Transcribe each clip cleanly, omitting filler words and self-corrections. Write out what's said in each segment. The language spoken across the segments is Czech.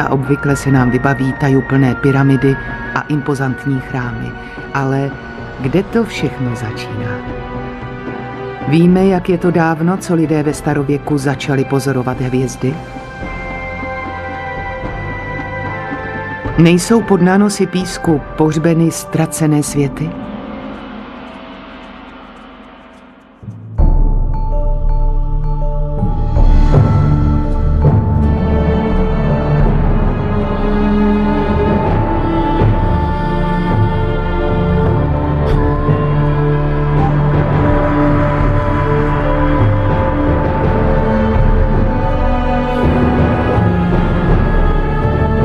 světa obvykle se nám vybaví tajuplné pyramidy a impozantní chrámy. Ale kde to všechno začíná? Víme, jak je to dávno, co lidé ve starověku začali pozorovat hvězdy? Nejsou pod nánosy písku pohřbeny ztracené světy?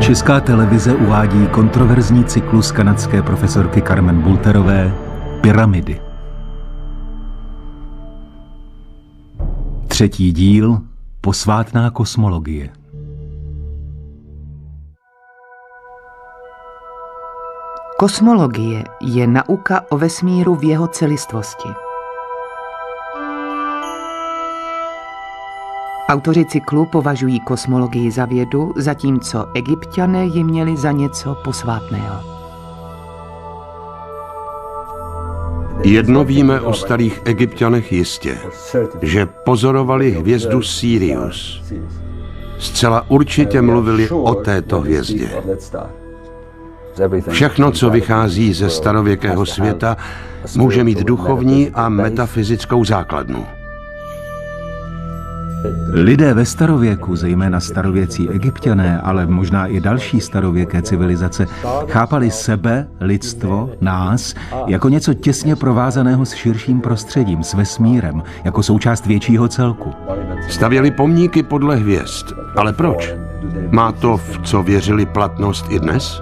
Česká televize uvádí kontroverzní cyklus kanadské profesorky Carmen Bulterové Pyramidy. 3. díl Posvátná kosmologie. Kosmologie je nauka o vesmíru v jeho celistvosti. Autoři cyklu považují kosmologii za vědu, zatímco Egypťané ji měli za něco posvátného. Jedno víme o starých Egypťanech jistě, že pozorovali hvězdu Sirius. Zcela určitě mluvili o této hvězdě. Všechno, co vychází ze starověkého světa, může mít duchovní a metafyzickou základnu. Lidé ve starověku, zejména starověcí Egypťané, ale možná i další starověké civilizace, chápali sebe, lidstvo, nás, jako něco těsně provázaného s širším prostředím, s vesmírem, jako součást většího celku. Stavěli pomníky podle hvězd. Ale proč? Má to, v co věřili, platnost i dnes?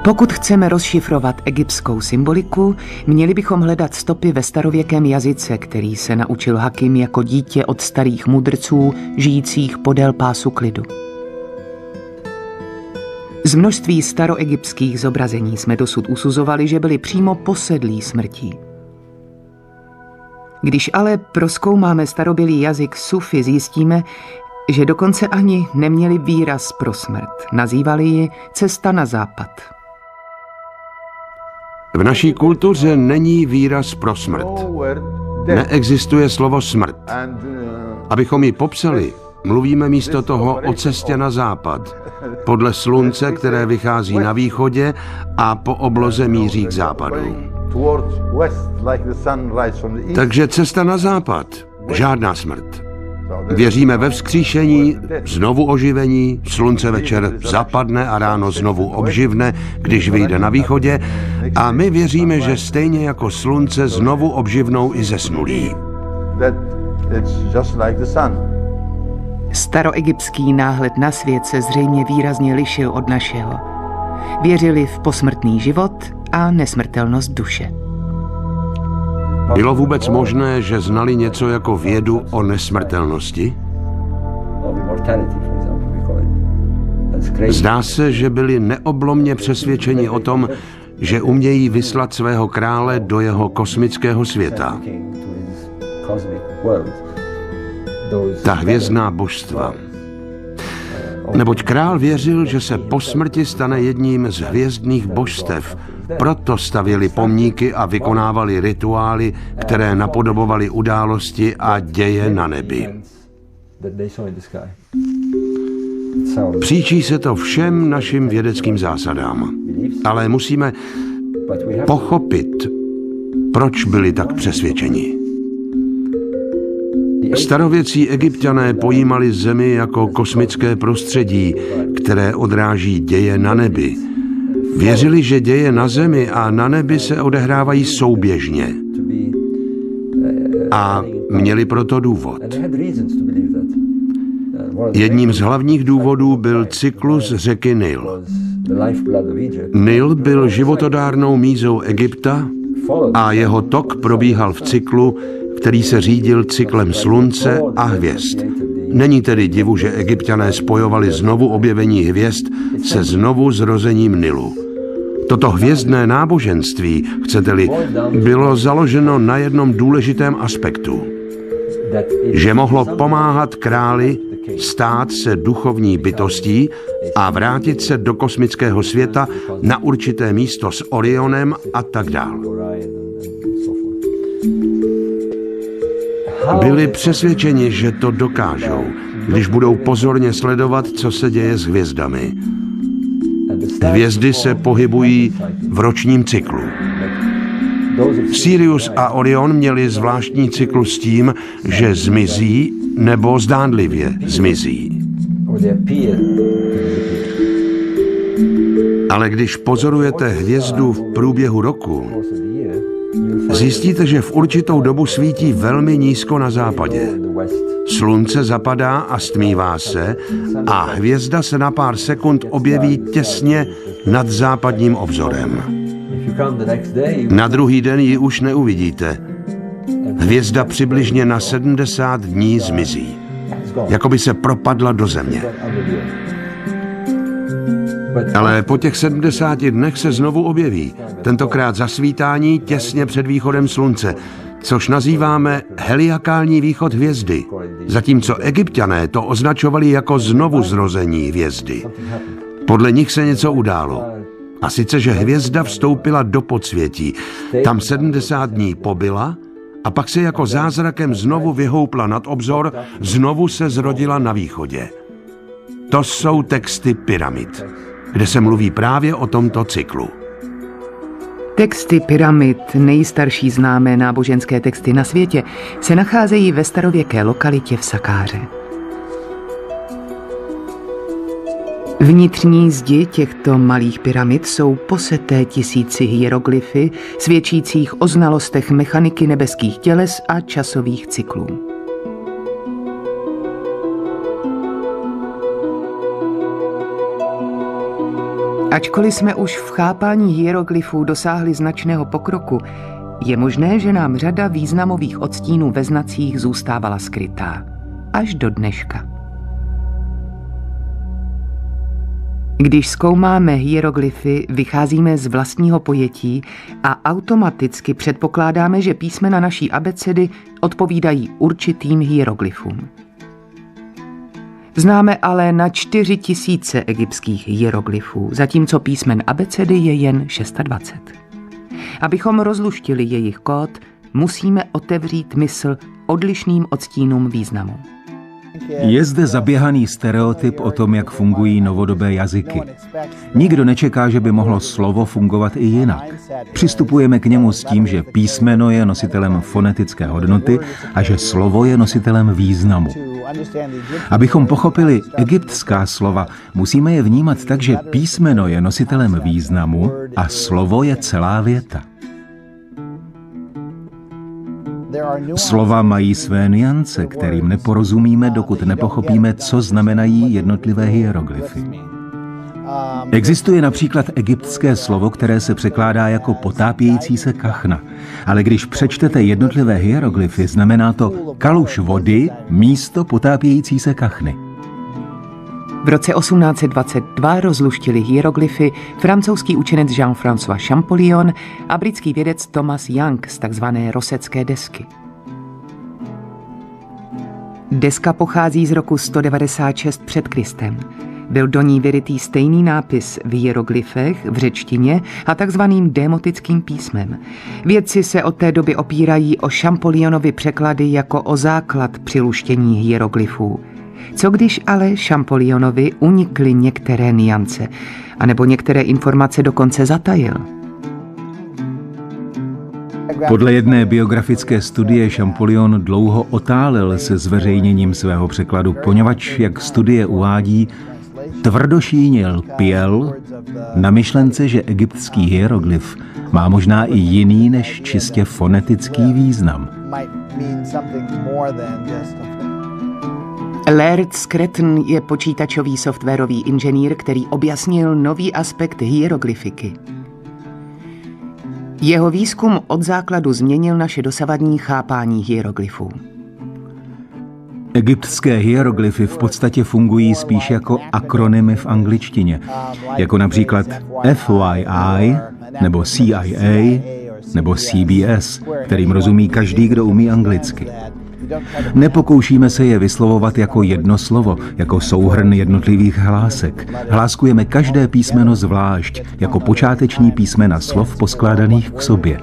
Pokud chceme rozšifrovat egyptskou symboliku, měli bychom hledat stopy ve starověkém jazyce, který se naučil Hakim jako dítě od starých mudrců, žijících podél pásu klidu. Z množství staroegyptských zobrazení jsme dosud usuzovali, že byli přímo posedlí smrtí. Když ale prozkoumáme starobylý jazyk Sufi, zjistíme, že dokonce ani neměli výraz pro smrt. Nazývali ji cesta na západ. V naší kultuře není výraz pro smrt. Neexistuje slovo smrt. Abychom ji popsali, mluvíme místo toho o cestě na západ, podle slunce, které vychází na východě a po obloze míří k západu. Takže cesta na západ, žádná smrt. Věříme ve vzkříšení, znovu oživení, slunce večer zapadne a ráno znovu obživne, když vyjde na východě, a my věříme, že stejně jako slunce znovu obživnou i zesnulí. Staroegyptský náhled na svět se zřejmě výrazně lišil od našeho. Věřili v posmrtný život a nesmrtelnost duše. Bylo vůbec možné, že znali něco jako vědu o nesmrtelnosti? Zdá se, že byli neoblomně přesvědčeni o tom, že umějí vyslat svého krále do jeho kosmického světa. Ta hvězdná božstva. Neboť král věřil, že se po smrti stane jedním z hvězdných božstev, proto stavěli pomníky a vykonávali rituály, které napodobovaly události a děje na nebi. Příčí se to všem našim vědeckým zásadám. Ale musíme pochopit, proč byli tak přesvědčeni. Starověcí Egypťané pojímali Zemi jako kosmické prostředí, které odráží děje na nebi. Věřili, že děje na Zemi a na nebi se odehrávají souběžně. A měli proto důvod. Jedním z hlavních důvodů byl cyklus řeky Nil. Nil byl životodárnou mízou Egypta a jeho tok probíhal v cyklu, který se řídil cyklem slunce a hvězd. Není tedy divu, že Egypťané spojovali znovu objevení hvězd se znovu zrozením Nilu. Toto hvězdné náboženství, chcete-li, bylo založeno na jednom důležitém aspektu. že mohlo pomáhat králi stát se duchovní bytostí a vrátit se do kosmického světa na určité místo s Orionem a tak dál. Byli přesvědčeni, že to dokážou, když budou pozorně sledovat, co se děje s hvězdami. Hvězdy se pohybují v ročním cyklu. Sirius a Orion měli zvláštní cyklus s tím, že zmizí nebo zdánlivě zmizí. Ale když pozorujete hvězdu v průběhu roku, zjistíte, že v určitou dobu svítí velmi nízko na západě. Slunce zapadá a stmívá se a hvězda se na pár sekund objeví těsně nad západním obzorem. Na druhý den ji už neuvidíte. Hvězda přibližně na 70 dní zmizí. Jako by se propadla do země. Ale po těch 70 dnech se znovu objeví. Tentokrát zasvítání těsně před východem slunce, což nazýváme heliakální východ hvězdy. Zatímco Egypťané to označovali jako znovuzrození hvězdy. Podle nich se něco událo. A sice, že hvězda vstoupila do podsvětí. Tam 70 dní pobyla a pak se jako zázrakem znovu vyhoupla nad obzor, znovu se zrodila na východě. To jsou texty pyramid, kde se mluví právě o tomto cyklu. Texty pyramid, nejstarší známé náboženské texty na světě, se nacházejí ve starověké lokalitě v Sakáře. Vnitřní zdi těchto malých pyramid jsou poseté tisíci hieroglyfy, svědčících o znalostech mechaniky nebeských těles a časových cyklů. Ačkoliv jsme už v chápání hieroglyfů dosáhli značného pokroku, je možné, že nám řada významových odstínů ve znacích zůstávala skrytá. Až do dneška. Když zkoumáme hieroglyfy, vycházíme z vlastního pojetí a automaticky předpokládáme, že písmena naší abecedy odpovídají určitým hieroglyfům. Známe ale na 4000 egyptských hieroglyfů, zatímco písmen abecedy je jen 26. Abychom rozluštili jejich kód, musíme otevřít mysl odlišným odstínům významu. Je zde zaběhaný stereotyp o tom, jak fungují novodobé jazyky. Nikdo nečeká, že by mohlo slovo fungovat i jinak. Přistupujeme k němu s tím, že písmeno je nositelem fonetické hodnoty a že slovo je nositelem významu. Abychom pochopili egyptská slova, musíme je vnímat tak, že písmeno je nositelem významu a slovo je celá věta. Slova mají své nuance, kterým neporozumíme, dokud nepochopíme, co znamenají jednotlivé hieroglyfy. Existuje například egyptské slovo, které se překládá jako potápějící se kachna, ale když přečtete jednotlivé hieroglyfy, znamená to kaluš vody místo potápějící se kachny. V roce 1822 rozluštili hieroglyfy francouzský učenec Jean-François Champollion a britský vědec Thomas Young z takzvané rosecké desky. Deska pochází z roku 196 před Kristem. Byl do ní vyrytý stejný nápis v hieroglyfech, v řečtině a takzvaným démotickým písmem. Vědci se od té doby opírají o Champollionovy překlady jako o základ při luštění hieroglyfů. Co když ale Champollionovi unikly některé nuance, anebo některé informace dokonce zatajil? Podle jedné biografické studie Champollion dlouho otálel se zveřejněním svého překladu, poněvadž, jak studie uvádí, tvrdošínil pěl na myšlence, že egyptský hieroglyf má možná i jiný než čistě fonetický význam. Laird Scretton je počítačový softwarový inženýr, který objasnil nový aspekt hieroglyfiky. Jeho výzkum od základu změnil naše dosavadní chápání hieroglyfů. Egyptské hieroglyfy v podstatě fungují spíš jako akronymy v angličtině, jako například FYI, nebo CIA, nebo CBS, kterým rozumí každý, kdo umí anglicky. Nepokoušíme se je vyslovovat jako jedno slovo, jako souhrn jednotlivých hlásek. Hláskujeme každé písmeno zvlášť, jako počáteční písmena slov poskládaných k sobě.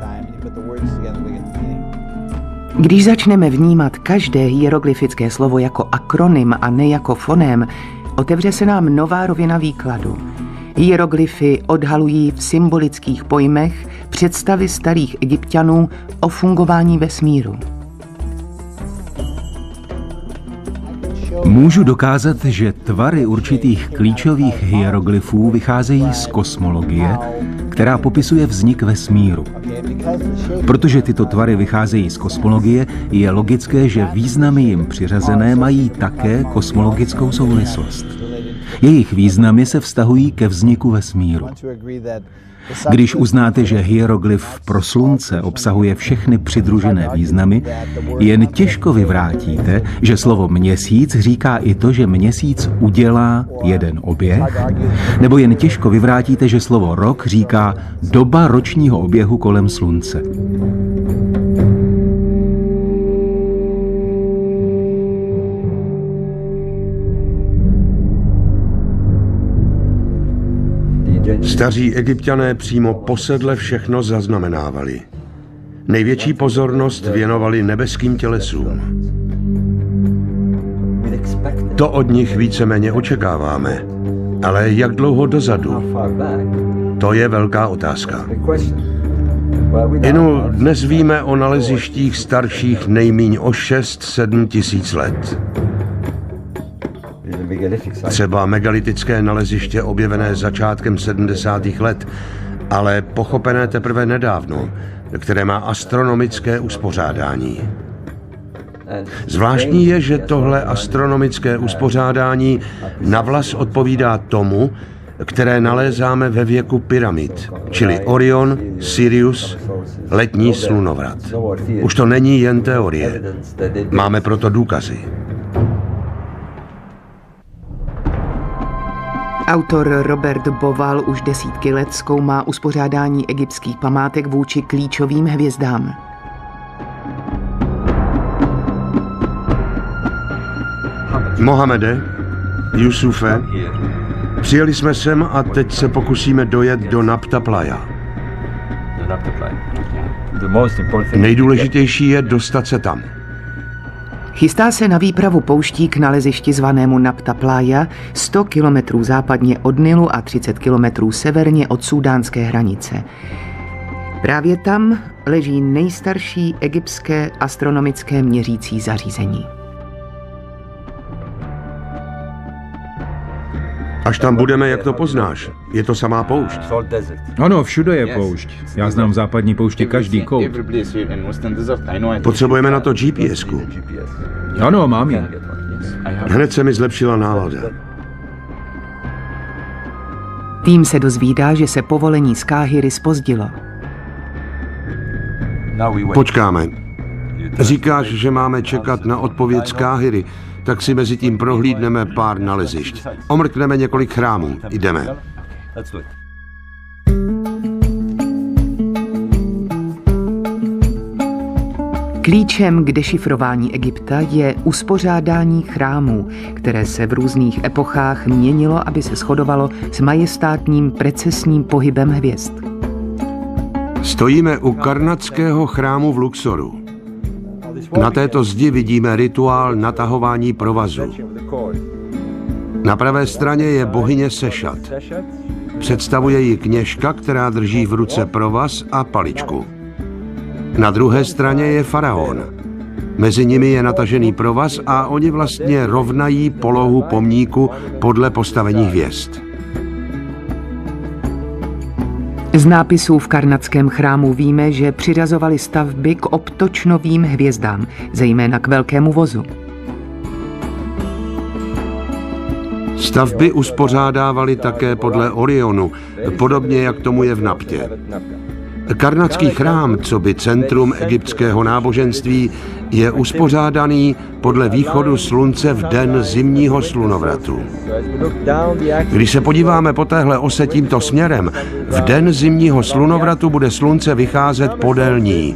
Když začneme vnímat každé hieroglyfické slovo jako akronym a ne jako foném, otevře se nám nová rovina výkladu. Hieroglyfy odhalují v symbolických pojmech představy starých Egypťanů o fungování vesmíru. Můžu dokázat, že tvary určitých klíčových hieroglyfů vycházejí z kosmologie, která popisuje vznik vesmíru. Protože tyto tvary vycházejí z kosmologie, je logické, že významy jim přiřazené mají také kosmologickou souvislost. Jejich významy se vztahují ke vzniku vesmíru. Když uznáte, že hieroglyf pro slunce obsahuje všechny přidružené významy, jen těžko vyvrátíte, že slovo měsíc říká i to, že měsíc udělá jeden oběh, nebo jen těžko vyvrátíte, že slovo rok říká doba ročního oběhu kolem slunce. Staří Egypťané přímo posedle všechno zaznamenávali. Největší pozornost věnovali nebeským tělesům. To od nich víceméně očekáváme. Ale jak dlouho dozadu? To je velká otázka. Inu, dnes víme o nalezištích starších nejmíň o 6-7 tisíc let. Třeba megalitické naleziště objevené začátkem 70. let, ale pochopené teprve nedávno, které má astronomické uspořádání. Zvláštní je, že tohle astronomické uspořádání navlas odpovídá tomu, které nalézáme ve věku pyramid, čili Orion, Sirius, letní slunovrat. Už to není jen teorie. Máme proto důkazy. Autor Robert Bauval už desítky let zkoumá uspořádání egyptských památek vůči klíčovým hvězdám. Mohamede, Jusufe, přijeli jsme sem a teď se pokusíme dojet do Nabta Playa. Nejdůležitější je dostat se tam. Chystá se na výpravu pouští k nalezišti zvanému Nabta Playa, 100 kilometrů západně od Nilu a 30 kilometrů severně od súdánské hranice. Právě tam leží nejstarší egyptské astronomické měřící zařízení. Až tam budeme, jak to poznáš? Je to samá poušť. Ano, všude je poušť. Já znám v západní poušti každý kout. Potřebujeme na to GPS-ku. Ano, mám ji. Hned se mi zlepšila nálada. Tým se dozvídá, že se povolení z Káhiry zpozdilo. Počkáme. Říkáš, že máme čekat na odpověď z Káhiry, tak si mezi tím prohlídneme pár nalezišť. Omrkneme několik chrámů. Jdeme. Klíčem k dešifrování Egypta je uspořádání chrámů, které se v různých epochách měnilo, aby se shodovalo s majestátním precesním pohybem hvězd. Stojíme u karnatského chrámu v Luxoru. Na této zdi vidíme rituál natahování provazu. Na pravé straně je bohyně Sešat. Představuje ji kněžka, která drží v ruce provaz a paličku. Na druhé straně je faraon. Mezi nimi je natažený provaz a oni vlastně rovnají polohu pomníku podle postavení hvězd. Z nápisů v karnatském chrámu víme, že přiřazovali stavby k obtočnovým hvězdám, zejména k velkému vozu. Stavby uspořádávali také podle Orionu, podobně jak tomu je v Nabtě. Karnatský chrám, coby centrum egyptského náboženství, je uspořádaný podle východu slunce v den zimního slunovratu. Když se podíváme po téhle ose tímto směrem, v den zimního slunovratu bude slunce vycházet podél ní.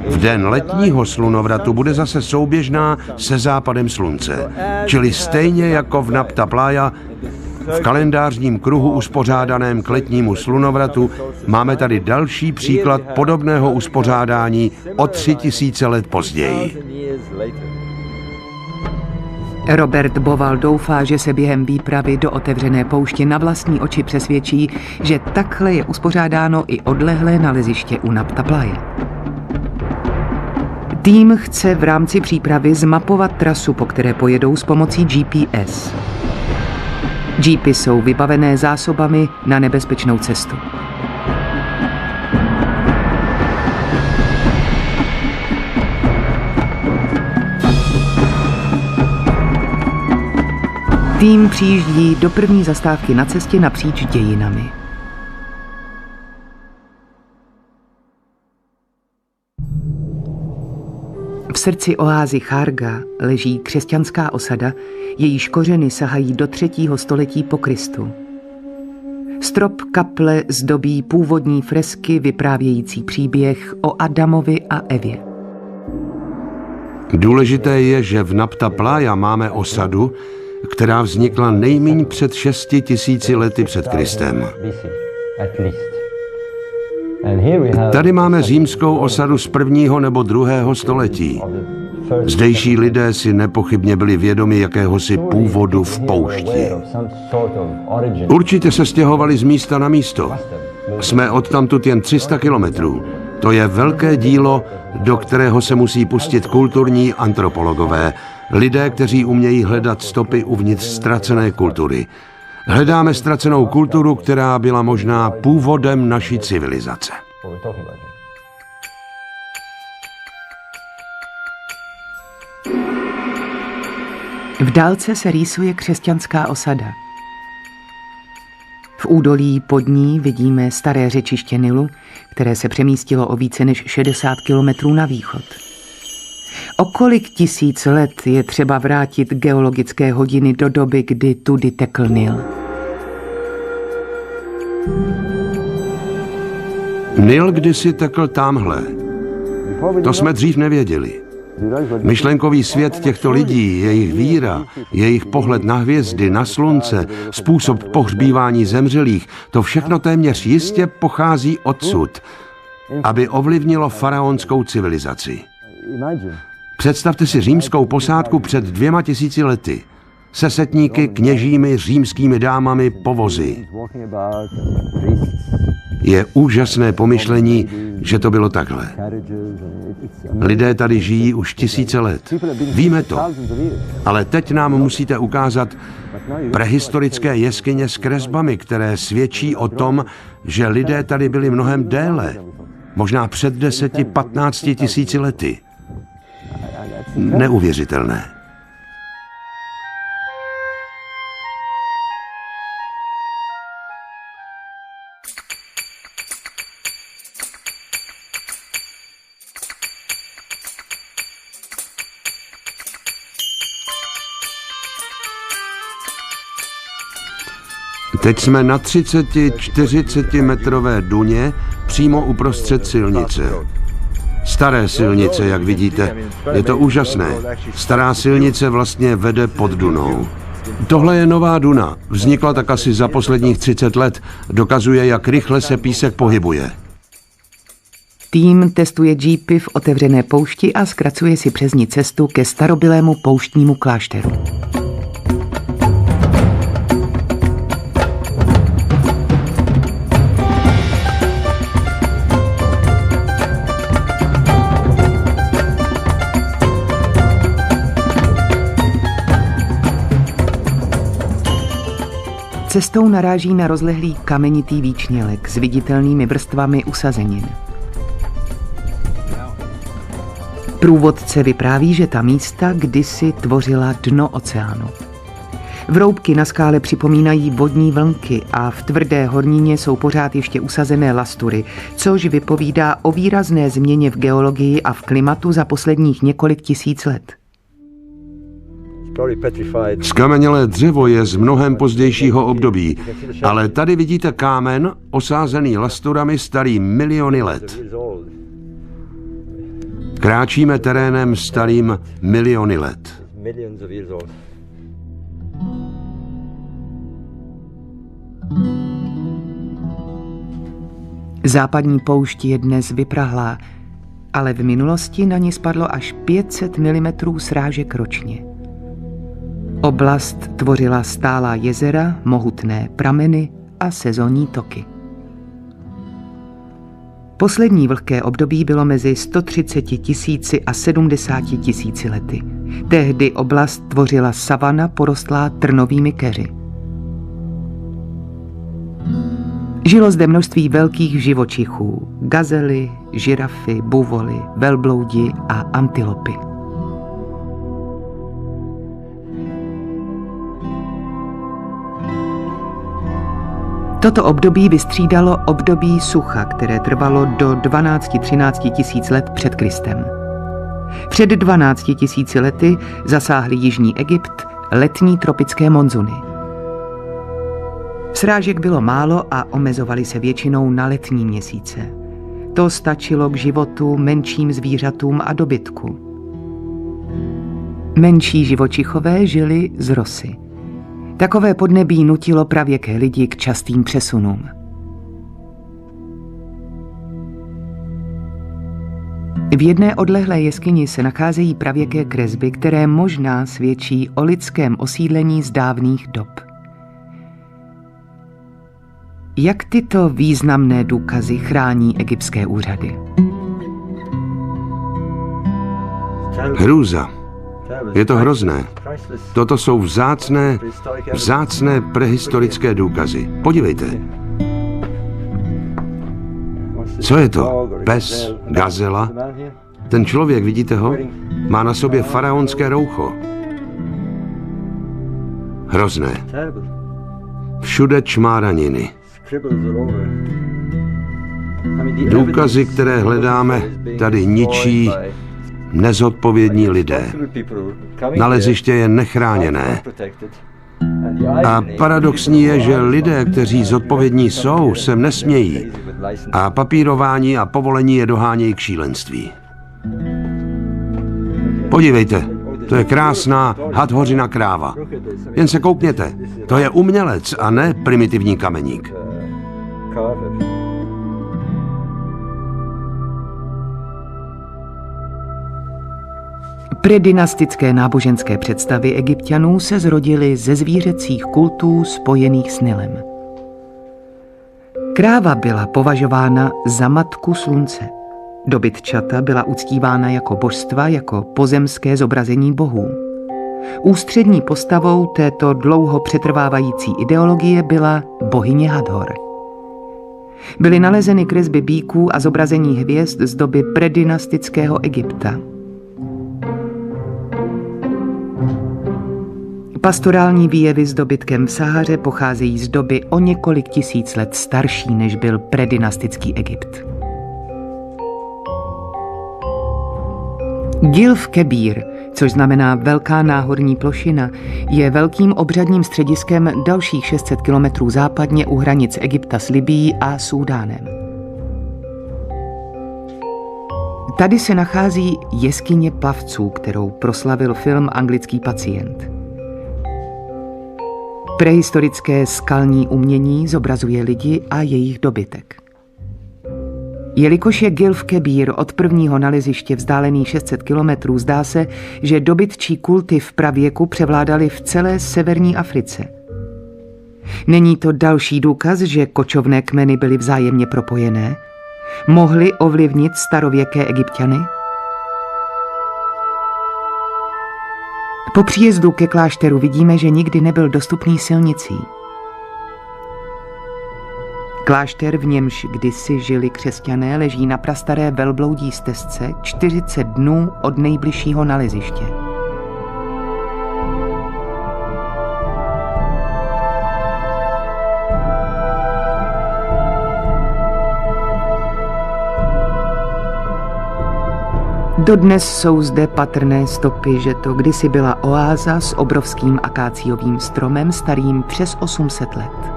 V den letního slunovratu bude zase souběžná se západem slunce. Čili stejně jako v Nabta Playa, v kalendářním kruhu uspořádaném k letnímu slunovratu máme tady další příklad podobného uspořádání o 3000 let později. Robert Bauval doufá, že se během výpravy do otevřené pouště na vlastní oči přesvědčí, že takhle je uspořádáno i odlehlé naleziště u Nabta Playa. Tým chce v rámci přípravy zmapovat trasu, po které pojedou s pomocí GPS. Jeepy jsou vybavené zásobami na nebezpečnou cestu. Tým přijíždí do první zastávky na cestě napříč dějinami. V srdci oázy Kharga leží křesťanská osada, jejíž kořeny sahají do 3. století po Kristu. Strop kaple zdobí původní fresky vyprávějící příběh o Adamovi a Evě. Důležité je, že v Nabta Playa máme osadu, která vznikla nejméně před 6000 lety před Kristem. Tady máme římskou osadu z 1. nebo 2. století. Zdejší lidé si nepochybně byli vědomi jakéhosi původu v poušti. Určitě se stěhovali z místa na místo. Jsme odtamtud jen 300 kilometrů. To je velké dílo, do kterého se musí pustit kulturní antropologové, lidé, kteří umějí hledat stopy uvnitř ztracené kultury. Hledáme ztracenou kulturu, která byla možná původem naší civilizace. V dálce se rýsuje křesťanská osada. V údolí pod ní vidíme staré řečiště Nilu, které se přemístilo o více než 60 kilometrů na východ. O kolik tisíc let je třeba vrátit geologické hodiny do doby, kdy tudy tekl Nil? Nil kdysi tekl támhle. To jsme dřív nevěděli. Myšlenkový svět těchto lidí, jejich víra, jejich pohled na hvězdy, na slunce, způsob pohřbívání zemřelých, to všechno téměř jistě pochází odsud, aby ovlivnilo faraonskou civilizaci. Představte si římskou posádku před 2000 lety. Se setníky, kněžími, římskými dámami, povozy. Je úžasné pomyšlení, že to bylo takhle. Lidé tady žijí už 1000 let. Víme to. Ale teď nám musíte ukázat prehistorické jeskyně s kresbami, které svědčí o tom, že lidé tady byli mnohem déle. Možná před 10–15 tisíci lety. Neuvěřitelné. Teď jsme na 30–40 metrové duně přímo uprostřed silnice. Staré silnice, jak vidíte. Je to úžasné. Stará silnice vlastně vede pod Dunou. Tohle je nová Duna. Vznikla tak asi za posledních 30 let. Dokazuje, jak rychle se písek pohybuje. Tým testuje jeepy v otevřené poušti a zkracuje si přes ní cestu ke starobylému pouštnímu klášteru. Cestou naráží na rozlehlý kamenitý výčnělek s viditelnými vrstvami usazenin. Průvodce vypráví, že ta místa kdysi tvořila dno oceánu. Vroubky na skále připomínají vodní vlnky a v tvrdé hornině jsou pořád ještě usazené lastury, což vypovídá o výrazné změně v geologii a v klimatu za posledních několik tisíc let. Skamenělé dřevo je z mnohem pozdějšího období, ale tady vidíte kámen osázený lasturami starý miliony let. Kráčíme terénem starým miliony let. Západní poušť je dnes vyprahlá, ale v minulosti na ní spadlo až 500 mm srážek ročně. Oblast tvořila stálá jezera, mohutné prameny a sezónní toky. Poslední vlhké období bylo mezi 130 000 a 70 000 lety. Tehdy oblast tvořila savana porostlá trnovými keři. Žilo zde množství velkých živočichů, gazely, žirafy, buvoly, velbloudi a antilopy. Toto období vystřídalo období sucha, které trvalo do 12–13 tisíc let před Kristem. Před 12 000 lety zasáhly jižní Egypt letní tropické monzuny. Srážek bylo málo a omezovaly se většinou na letní měsíce. To stačilo k životu menším zvířatům a dobytku. Menší živočichové žili z rosy. Takové podnebí nutilo pravěké lidi k častým přesunům. V jedné odlehlé jeskyni se nacházejí pravěké kresby, které možná svědčí o lidském osídlení z dávných dob. Jak tyto významné důkazy chrání egyptské úřady? Hrůza. Je to hrozné. Toto jsou vzácné prehistorické důkazy. Podívejte. Co je to? Pes? Gazela? Ten člověk, vidíte ho? Má na sobě faraonské roucho. Hrozné. Všude čmáraniny. Důkazy, které hledáme, tady ničí nezodpovědní lidé. Naleziště je nechráněné. A paradoxní je, že lidé, kteří zodpovědní jsou, sem nesmějí. A papírování a povolení je dohánějí k šílenství. Podívejte, to je krásná hadhořina kráva. Jen se koukněte, to je umělec a ne primitivní kameník. Predynastické náboženské představy Egypťanů se zrodily ze zvířecích kultů spojených s Nilem. Kráva byla považována za matku slunce. Dobytčata byla uctívána jako božstva, jako pozemské zobrazení bohů. Ústřední postavou této dlouho přetrvávající ideologie byla bohyně Hathor. Byly nalezeny kresby býků a zobrazení hvězd z doby predynastického Egypta. Pastorální výjevy s dobytkem v Sahaře pocházejí z doby o několik tisíc let starší, než byl predynastický Egypt. Gilf Kebír, což znamená velká náhorní plošina, je velkým obřadním střediskem dalších 600 kilometrů západně u hranic Egypta s Libyí a Súdánem. Tady se nachází jeskyně plavců, kterou proslavil film Anglický pacient. Prehistorické skalní umění zobrazuje lidi a jejich dobytek. Jelikož je Gilf Kebír od prvního naleziště vzdálený 600 kilometrů, zdá se, že dobytčí kulty v pravěku převládaly v celé severní Africe. Není to další důkaz, že kočovné kmeny byly vzájemně propojené? Mohly ovlivnit starověké Egypťany? Po příjezdu ke klášteru vidíme, že nikdy nebyl dostupný silnicí. Klášter, v němž kdysi žili křesťané, leží na prastaré velbloudí stezce 40 dnů od nejbližšího naleziště. Dodnes jsou zde patrné stopy, že to kdysi byla oáza s obrovským akáciovým stromem starým přes 800 let.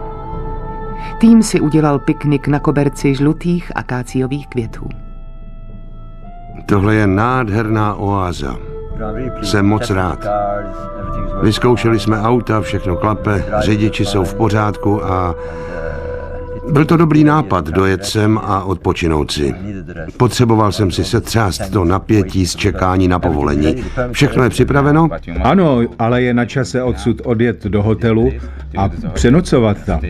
Tým si udělal piknik na koberci žlutých akáciových květů. Tohle je nádherná oáza. Jsem moc rád. Vyzkoušeli jsme auta, všechno klape, řidiči jsou v pořádku a byl to dobrý nápad dojet sem a odpočinout si. Potřeboval jsem si setřást to napětí z čekání na povolení. Všechno je připraveno? Ano, ale je na čase odsud odjet do hotelu a přenocovat tam.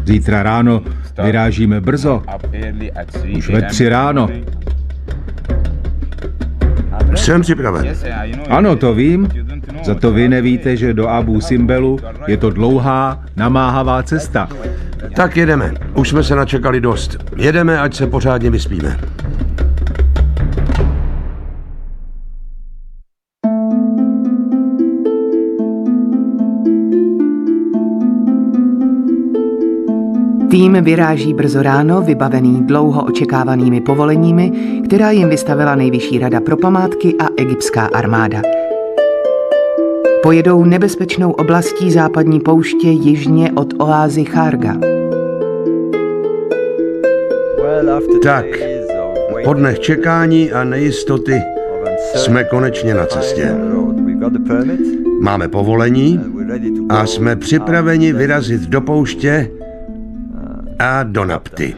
Zítra ráno vyrážíme brzo. Už ve 3 ráno. Jsem připraven. Ano, to vím. Za to vy nevíte, že do Abu Simbelu je to dlouhá, namáhavá cesta. Tak jedeme. Už jsme se načekali dost. Jedeme, ať se pořádně vyspíme. Tým vyráží brzo ráno, vybavený dlouho očekávanými povoleními, která jim vystavila Nejvyšší rada pro památky a egyptská armáda. Pojedou nebezpečnou oblastí západní pouště jižně od oázy Charga. Tak, po dnech čekání a nejistoty jsme konečně na cestě. Máme povolení a jsme připraveni vyrazit do pouště a do Napty.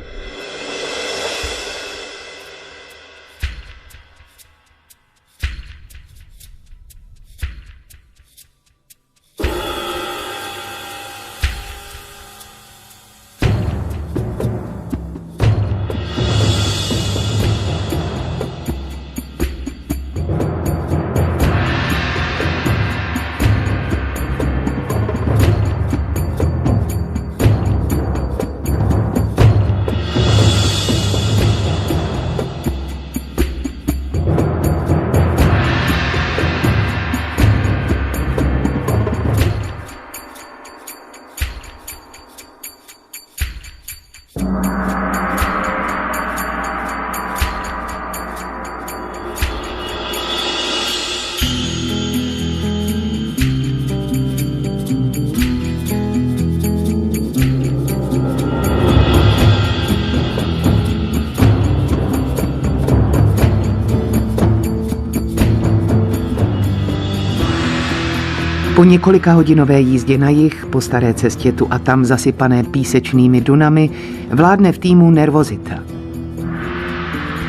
Po několika hodinové jízdě na jih, po staré cestě tu a tam zasypané písečnými dunami, vládne v týmu nervozita.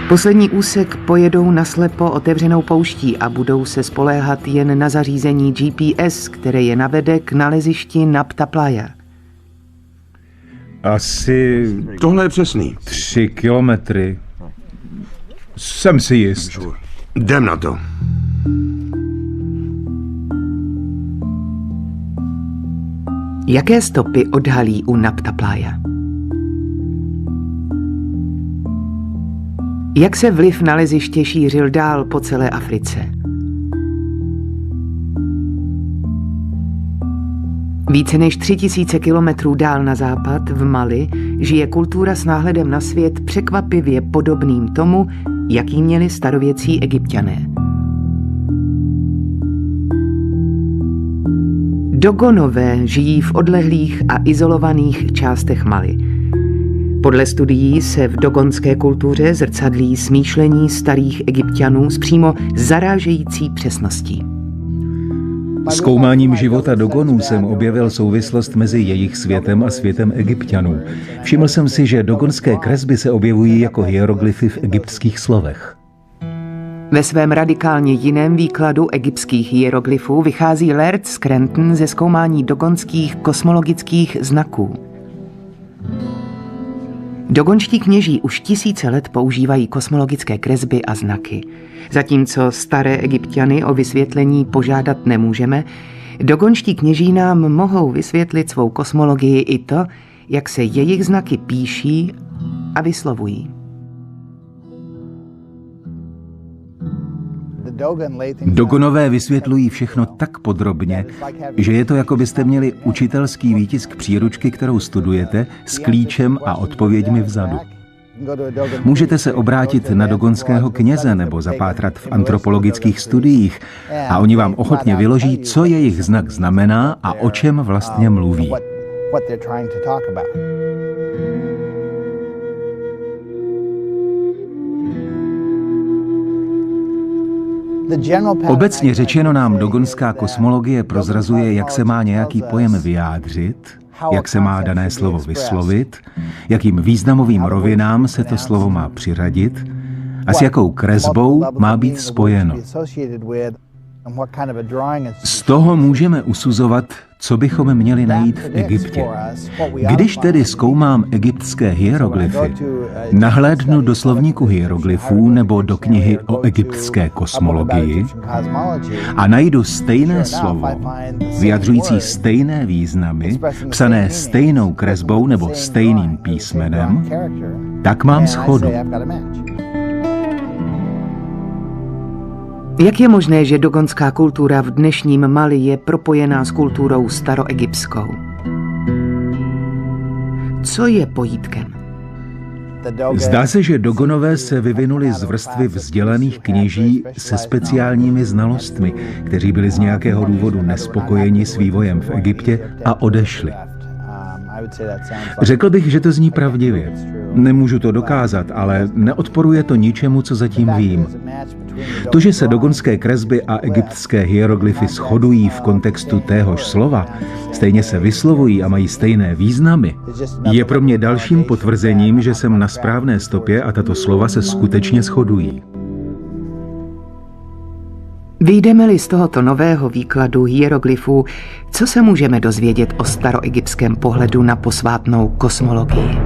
Poslední úsek pojedou naslepo otevřenou pouští a budou se spoléhat jen na zařízení GPS, které je navede k nalezišti Napta Playa. Asi Tohle je přesný. 3 kilometry. Jsem si jist. Jdem na to. Jaké stopy odhalí u Napta Playa? Jak se vliv naleziště šířil dál po celé Africe? Více než 3000 kilometrů dál na západ v Mali žije kultura s náhledem na svět překvapivě podobným tomu, jaký měli starověcí Egypťané. Dogonové žijí v odlehlých a izolovaných částech Mali. Podle studií se v dogonské kultuře zrcadlí smýšlení starých Egypťanů s přímo zarážející přesností. Zkoumáním života Dogonů jsem objevil souvislost mezi jejich světem a světem Egypťanů. Všiml jsem si, že dogonské kresby se objevují jako hieroglyfy v egyptských slovech. Ve svém radikálně jiném výkladu egyptských hieroglyfů vychází Laird Scranton ze zkoumání dogonských kosmologických znaků. Dogonští kněží už tisíce let používají kosmologické kresby a znaky. Zatímco staré Egypťany o vysvětlení požádat nemůžeme, dogonští kněží nám mohou vysvětlit svou kosmologii i to, jak se jejich znaky píší a vyslovují. Dogonové vysvětlují všechno tak podrobně, že je to, jako byste měli učitelský výtisk příručky, kterou studujete, s klíčem a odpověďmi vzadu. Můžete se obrátit na dogonského kněze nebo zapátrat v antropologických studiích a oni vám ochotně vyloží, co jejich znak znamená a o čem vlastně mluví. Obecně řečeno nám dogonská kosmologie prozrazuje, jak se má nějaký pojem vyjádřit, jak se má dané slovo vyslovit, jakým významovým rovinám se to slovo má přiřadit a s jakou kresbou má být spojeno. Z toho můžeme usuzovat, co bychom měli najít v Egyptě. Když tedy zkoumám egyptské hieroglyfy, nahlédnu do slovníku hieroglyfů nebo do knihy o egyptské kosmologii a najdu stejné slovo, vyjadřující stejné významy, psané stejnou kresbou nebo stejným písmenem, tak mám shodu. Jak je možné, že dogonská kultura v dnešním Mali je propojená s kulturou staroegyptskou? Co je pojítkem? Zdá se, že Dogonové se vyvinuli z vrstvy vzdělaných kněží se speciálními znalostmi, kteří byli z nějakého důvodu nespokojeni s vývojem v Egyptě a odešli. Řekl bych, že to zní pravdivě. Nemůžu to dokázat, ale neodporuje to ničemu, co zatím vím. To, že se dogonské kresby a egyptské hieroglyfy shodují v kontextu téhož slova, stejně se vyslovují a mají stejné významy, je pro mě dalším potvrzením, že jsem na správné stopě a tato slova se skutečně shodují. Vyjdeme-li z tohoto nového výkladu hieroglyfů, co se můžeme dozvědět o staroegyptském pohledu na posvátnou kosmologii?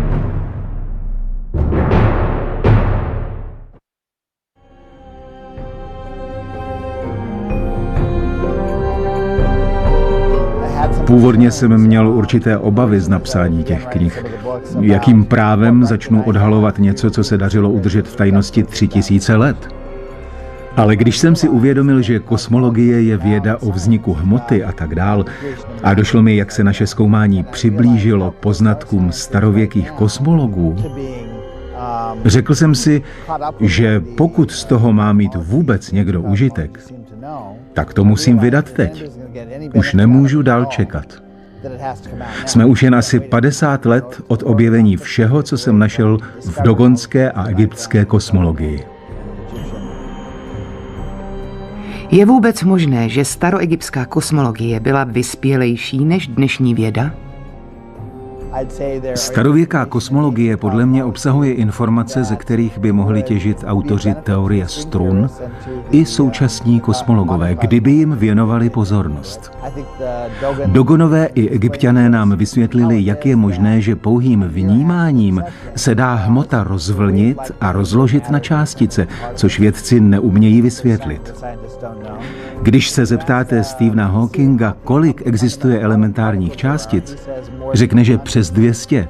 Původně jsem měl určité obavy z napsání těch knih. Jakým právem začnu odhalovat něco, co se dařilo udržet v tajnosti 3000 let? Ale když jsem si uvědomil, že kosmologie je věda o vzniku hmoty a tak dál, a došlo mi, jak se naše zkoumání přiblížilo poznatkům starověkých kosmologů, řekl jsem si, že pokud z toho má mít vůbec někdo užitek, tak to musím vydat teď. Už nemůžu dál čekat. Jsme už jen asi 50 let od objevení všeho, co jsem našel v dogonské a egyptské kosmologii. Je vůbec možné, že staroegyptská kosmologie byla vyspělejší než dnešní věda? Starověká kosmologie podle mě obsahuje informace, ze kterých by mohli těžit autoři teorie strun i současní kosmologové, kdyby jim věnovali pozornost. Dogonové i Egypťané nám vysvětlili, jak je možné, že pouhým vnímáním se dá hmota rozvlnit a rozložit na částice, což vědci neumějí vysvětlit. Když se zeptáte Stephena Hawkinga, kolik existuje elementárních částic, řekne, že přes 200.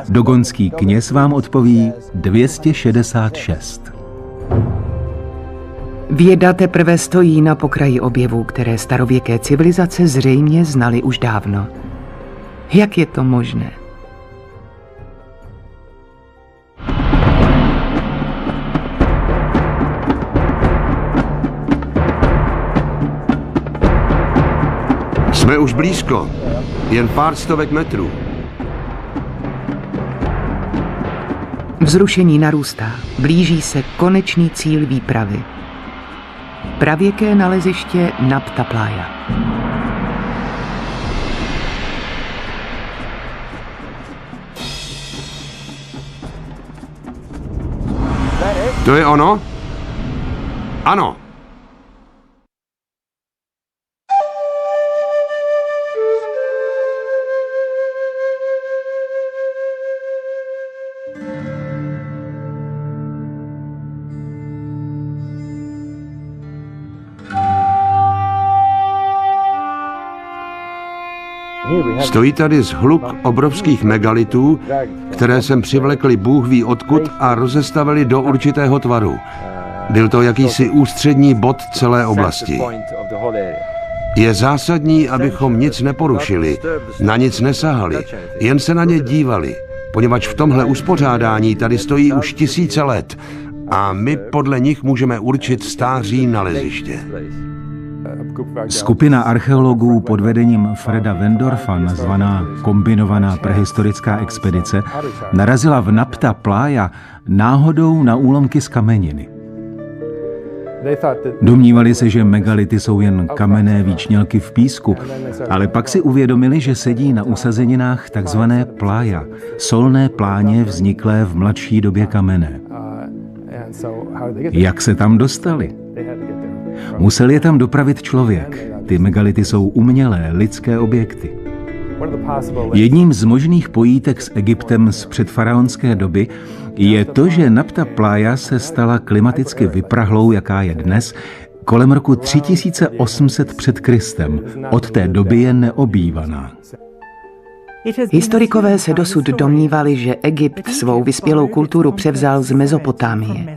Dogonský kněz vám odpoví 266. Věda teprve stojí na pokraji objevů, které starověké civilizace zřejmě znaly už dávno. Jak je to možné? Jsme už blízko, jen pár stovek metrů. Vzrušení narůstá, blíží se konečný cíl výpravy. Pravěké naleziště Nabta Playa. To je ono? Ano. Stojí tady zhluk obrovských megalitů, které sem přivlekli Bůh ví odkud a rozestavili do určitého tvaru. Byl to jakýsi ústřední bod celé oblasti. Je zásadní, abychom nic neporušili, na nic nesahali, jen se na ně dívali, poněvadž v tomhle uspořádání tady stojí už tisíce let a my podle nich můžeme určit stáří naleziště. Skupina archeologů pod vedením Freda Wendorfa, nazvaná Kombinovaná prehistorická expedice, narazila v Nabta Playa náhodou na úlomky z kameniny. Domnívali se, že megality jsou jen kamenné výčnělky v písku, ale pak si uvědomili, že sedí na usazeninách takzvané playa, solné pláně vzniklé v mladší době kamenné. Jak se tam dostali? Musel je tam dopravit člověk. Ty megality jsou umělé, lidské objekty. Jedním z možných pojítek s Egyptem z předfaraonské doby je to, že Nabta Playa se stala klimaticky vyprahlou, jaká je dnes, kolem roku 3800 před Kristem. Od té doby je neobývaná. Historikové se dosud domnívali, že Egypt svou vyspělou kulturu převzal z Mezopotámie.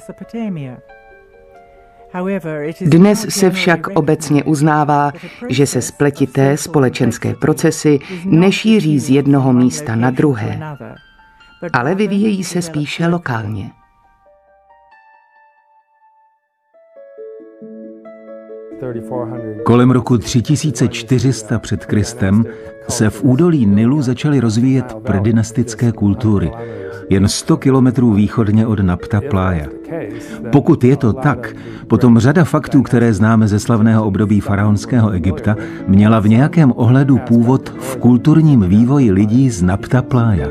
Dnes se však obecně uznává, že se spletité společenské procesy nešíří z jednoho místa na druhé, ale vyvíjejí se spíše lokálně. Kolem roku 3400 před Kristem se v údolí Nilu začaly rozvíjet predynastické kultury, jen 100 kilometrů východně od Nabta Playa. Pokud je to tak, potom řada faktů, které známe ze slavného období faraonského Egypta, měla v nějakém ohledu původ v kulturním vývoji lidí z Nabta Playa.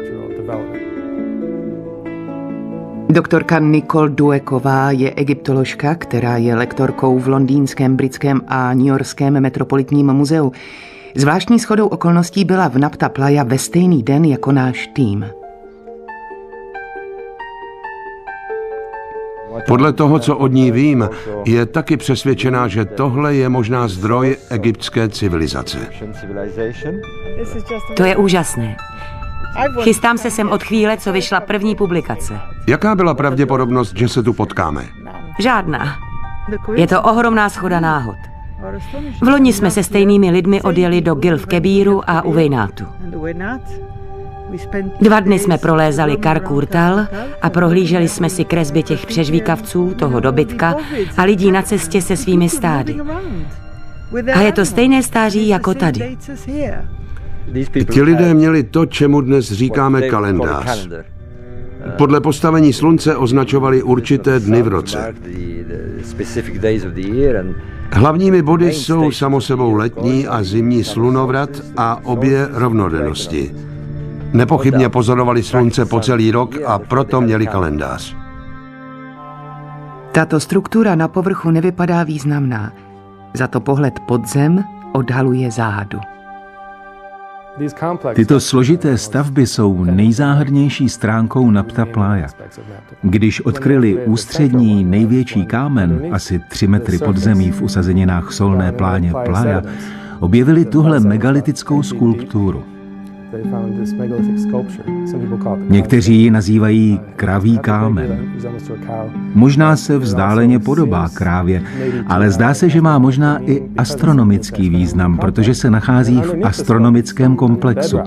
Doktorka Nicole Dwecková je egyptoložka, která je lektorkou v londýnském, britském a newyorském metropolitním muzeu. Zvláštní shodou okolností byla v Nabta Playa ve stejný den jako náš tým. Podle toho, co od ní vím, je taky přesvědčená, že tohle je možná zdroj egyptské civilizace. To je úžasné. Chystám se sem od chvíle, co vyšla první publikace. Jaká byla pravděpodobnost, že se tu potkáme? Žádná. Je to ohromná shoda náhod. V loni jsme se stejnými lidmi odjeli do Gil v Kebíru a u Vejnátu. 2 dny jsme prolézali Karkurtal a prohlíželi jsme si kresby těch přežvíkavců, toho dobytka a lidí na cestě se svými stády. A je to stejné stáří jako tady. Ti lidé měli to, čemu dnes říkáme kalendář. Podle postavení slunce označovali určité dny v roce. Hlavními body jsou samo sebou letní a zimní slunovrat a obě rovnodennosti. Nepochybně pozorovali slunce po celý rok a proto měli kalendář. Tato struktura na povrchu nevypadá významná, za to pohled pod zem odhaluje záhadu. Tyto složité stavby jsou nejzáhadnější stránkou Nabta Playa. Když odkryli ústřední největší kámen, asi 3 metry pod zemí v usazeninách solné pláně Playa, objevili tuhle megalitickou skulpturu. Někteří ji nazývají kraví kámen. Možná se vzdáleně podobá krávě, ale zdá se, že má možná i astronomický význam, protože se nachází v astronomickém komplexu.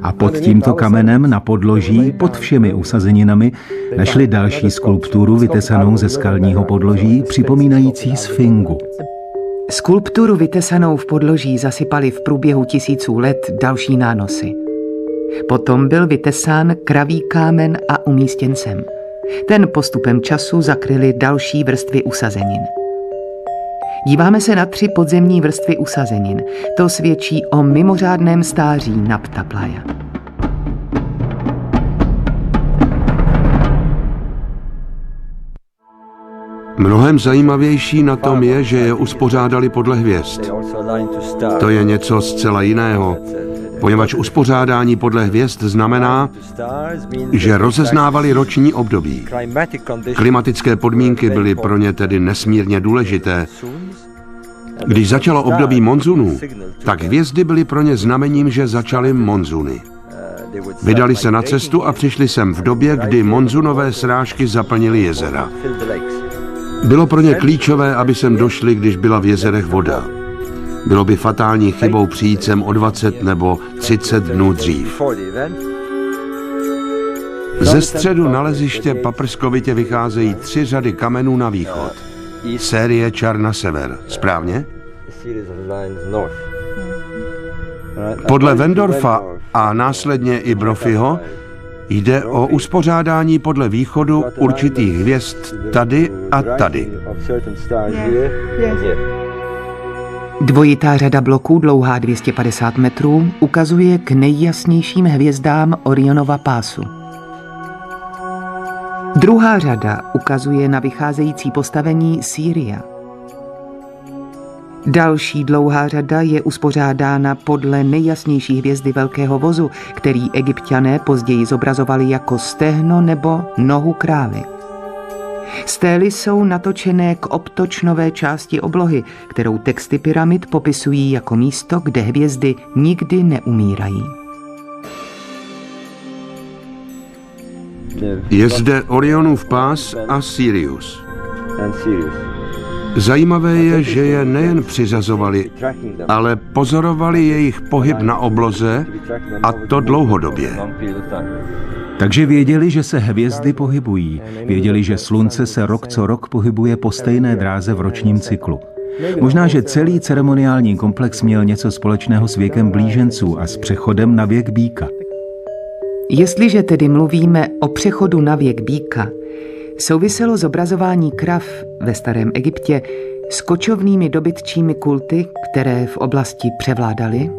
A pod tímto kamenem na podloží, pod všemi usazeninami, našli další skulpturu vytesanou ze skalního podloží, připomínající sfingu. Skulpturu vytesanou v podloží zasypali v průběhu tisíců let další nánosy. Potom byl vytesán kraví kámen a umístěn sem. Ten postupem času zakryly další vrstvy usazenin. Díváme se na 3 podzemní vrstvy usazenin. To svědčí o mimořádném stáří Nabta Playa. Mnohem zajímavější na tom je, že je uspořádali podle hvězd. To je něco zcela jiného, poněvadž uspořádání podle hvězd znamená, že rozeznávali roční období. Klimatické podmínky byly pro ně tedy nesmírně důležité. Když začalo období monzunů, tak hvězdy byly pro ně znamením, že začaly monzuny. Vydali se na cestu a přišli sem v době, kdy monzunové srážky zaplnily jezera. Bylo pro ně klíčové, aby sem došli, když byla v jezerech voda. Bylo by fatální chybou přijít sem o 20 nebo 30 dnů dřív. Ze středu naleziště paprskovitě vycházejí 3 řady kamenů na východ. Série čar na sever. Správně? Podle Wendorfa a následně i Brophyho Jde o uspořádání podle východu určitých hvězd tady a tady. Dvojitá řada bloků, dlouhá 250 metrů, ukazuje k nejjasnějším hvězdám Orionova pásu. Druhá řada ukazuje na vycházející postavení Sýria. Další dlouhá řada je uspořádána podle nejjasnější hvězdy Velkého vozu, který Egypťané později zobrazovali jako stehno nebo nohu krávy. Stély jsou natočené k obtočnové části oblohy, kterou texty pyramid popisují jako místo, kde hvězdy nikdy neumírají. Je zde Orionův pás a Sirius. Zajímavé je, že je nejen přiřazovali, ale pozorovali jejich pohyb na obloze, a to dlouhodobě. Takže věděli, že se hvězdy pohybují. Věděli, že slunce se rok co rok pohybuje po stejné dráze v ročním cyklu. Možná, že celý ceremoniální komplex měl něco společného s věkem blíženců a s přechodem na věk býka. Jestliže tedy mluvíme o přechodu na věk býka, souviselo zobrazování krav ve starém Egyptě s kočovnými dobytčími kulty, které v oblasti převládaly?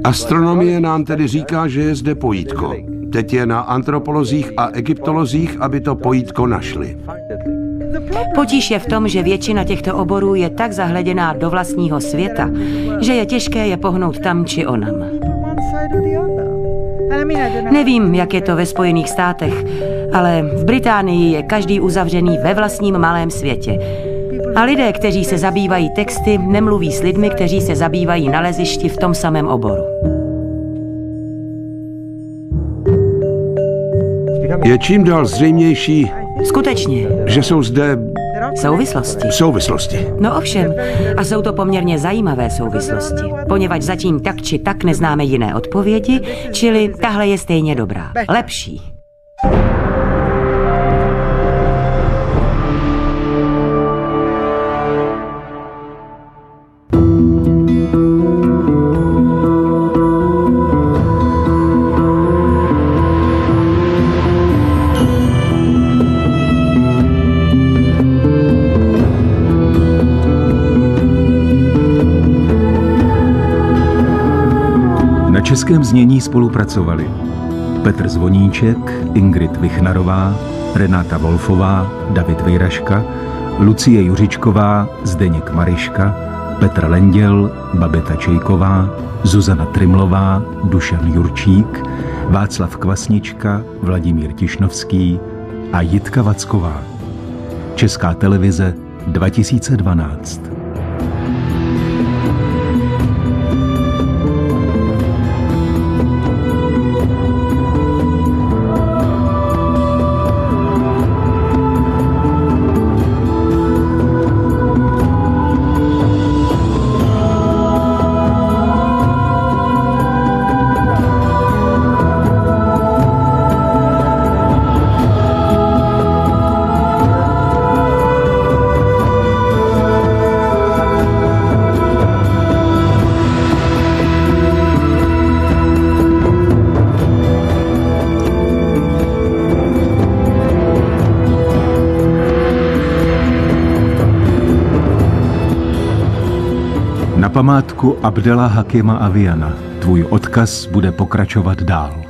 Astronomie nám tedy říká, že je zde pojítko. Teď je na antropolozích a egyptolozích, aby to pojítko našli. Potíž je v tom, že většina těchto oborů je tak zahleděná do vlastního světa, že je těžké je pohnout tam či onam. Nevím, jak je to ve Spojených státech, ale v Británii je každý uzavřený ve vlastním malém světě. A lidé, kteří se zabývají texty, nemluví s lidmi, kteří se zabývají nalezišti v tom samém oboru. Je čím dál zřejmější, Skutečně. že jsou zde Souvislosti. No ovšem, a jsou to poměrně zajímavé souvislosti, poněvadž zatím tak či tak neznáme jiné odpovědi, čili tahle je stejně dobrá. Lepší. Na českém znění spolupracovali Petr Zvoníček, Ingrid Vichnarová, Renáta Wolfová, David Vejraška, Lucie Juřičková, Zdeněk Mariška, Petr Lenděl, Babeta Čejková, Zuzana Trimlová, Dušan Jurčík, Václav Kvasnička, Vladimír Tišnovský a Jitka Vacková. Česká televize 2012. Na památku Abdela Hakima Aviana tvůj odkaz bude pokračovat dál.